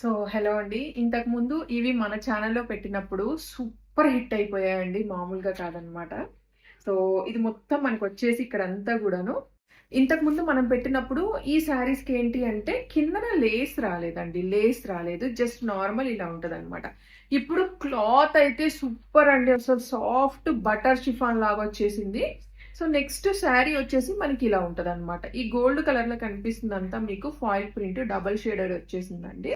So hello అండి. ఇంతకుముందు ఇవి మన ఛానెల్‌లో పెట్టినప్పుడు సూపర్ హిట్ అయిపోయాయండి. మామూలుగా కాదనమాట. సో ఇది మొత్తం మనకొచ్చేసి ఇక్కడంతా గూడాను ఇంతకుముందు మనం పెట్టినప్పుడు ఈ శారీస్‌కి ఏంటి అంటే కిందన లేస్ రాలేదండి. లేస్ రాలేదు. జస్ట్ నార్మల్ ఇలా ఉంటదనమాట. ఇప్పుడు క్లాత్ అయితే సూపర్ అండి. అసలు సాఫ్ట్ బటర్ షిఫాన్ లాగా వచ్చేసింది. సో నెక్స్ట్ శారీ వచ్చేసి మనకి ఇలా ఉంటదనమాట. ఈ గోల్డ్ కలర్‌లో కనిపిస్తుందంతా మీకు ఫాయిల్ ప్రింట్ డబుల్ షేడెడ్ వచ్చేసిందండి.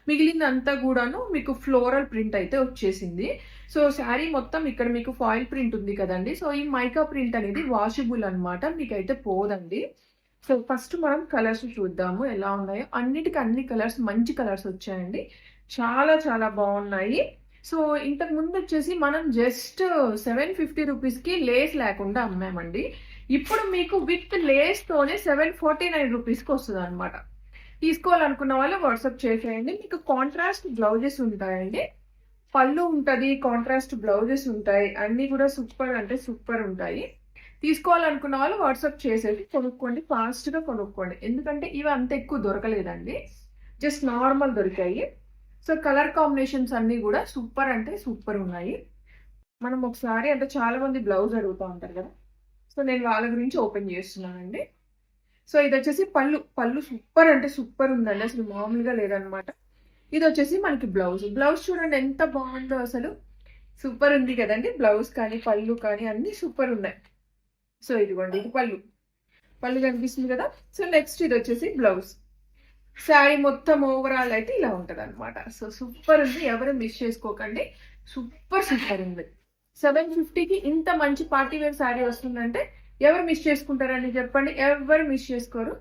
మిగిలిందంతా కూడాను మీకు ఫ్లోరల్ ప్రింట్ అయితే వచ్చేసింది. సో శారీ మొత్తం ఇక్కడ మీకు ఫాయిల్ ప్రింట్ ఉంది కదండి. సో ఈ మైకా ప్రింట్ అనేది వాషబుల్ అనమాట. మీకైతే పోదండి. సో ఫస్ట్ మనం కలర్స్ చూద్దాము ఎలా ఉన్నాయో. అన్నిటికి అన్ని కలర్స్ మంచి కలర్స్ వచ్చాయండి. చాలా చాలా బాగున్నాయి. సో ఇంతకు ముందు వచ్చేసి మనం జస్ట్ 750 రూపీస్కి లేస్ లేకుండా అమ్మామండి. ఇప్పుడు మీకు విత్ లేస్ తోనే 749 రూపీస్కి వస్తుంది అనమాట. తీసుకోవాలనుకున్న వాళ్ళు వాట్సాప్ చేసేయండి. మీకు కాంట్రాస్ట్ బ్లౌజెస్ ఉంటాయండి. పళ్ళు ఉంటది, కాంట్రాస్ట్ బ్లౌజెస్ ఉంటాయి. అన్నీ కూడా సూపర్ అంటే సూపర్ ఉంటాయి. తీసుకోవాలనుకున్న వాళ్ళు వాట్సాప్ చేసేసి కొనుక్కోండి. ఫాస్ట్‌గా కొనుక్కోండి. ఎందుకంటే ఇవి అంత ఎక్కువ దొరకలేదండి. జస్ట్ నార్మల్ దొరికాయి. సో కలర్ కాంబినేషన్స్ అన్నీ కూడా సూపర్ అంటే సూపర్ ఉన్నాయి. మనం ఒకసారి అంటే చాలా మంది బ్లౌజ్ అడుగుతా ఉంటారు కదా! సో నేను వాళ్ళ గురించి ఓపెన్ చేస్తున్నానండి. సో ఇదొచ్చేసి పళ్ళు. పళ్ళు సూపర్ అంటే సూపర్ ఉందండి. అసలు మామూలుగా లేదనమాట. ఇదొచ్చేసి మనకి బ్లౌజ్. బ్లౌజ్ చూడండి ఎంత బాగుందో అసలు. సూపర్ ఉంది కదండి. బ్లౌజ్ కానీ, పళ్ళు కానీ అన్నీ సూపర్ ఉన్నాయి. సో ఇదిగోండి ఇది పళ్ళు. పళ్ళు కనిపిస్తుంది కదా! సో నెక్స్ట్ ఇదొచ్చేసి బ్లౌజ్. శారీ మొత్తం ఓవరాల్ అయితే ఇలా ఉంటదనమాట. సో సూపర్ ఉంది. ఎవరు మిస్ చేసుకోకండి. సూపర్ సూపర్ ఉంది. 750కి ఇంత మంచి పార్టీ వేర్ శారీ వస్తుందంటే ఎవరు మిస్ చేసుకుంటారండి చెప్పండి? ఎవ్వరు మిస్ చేసుకోరు.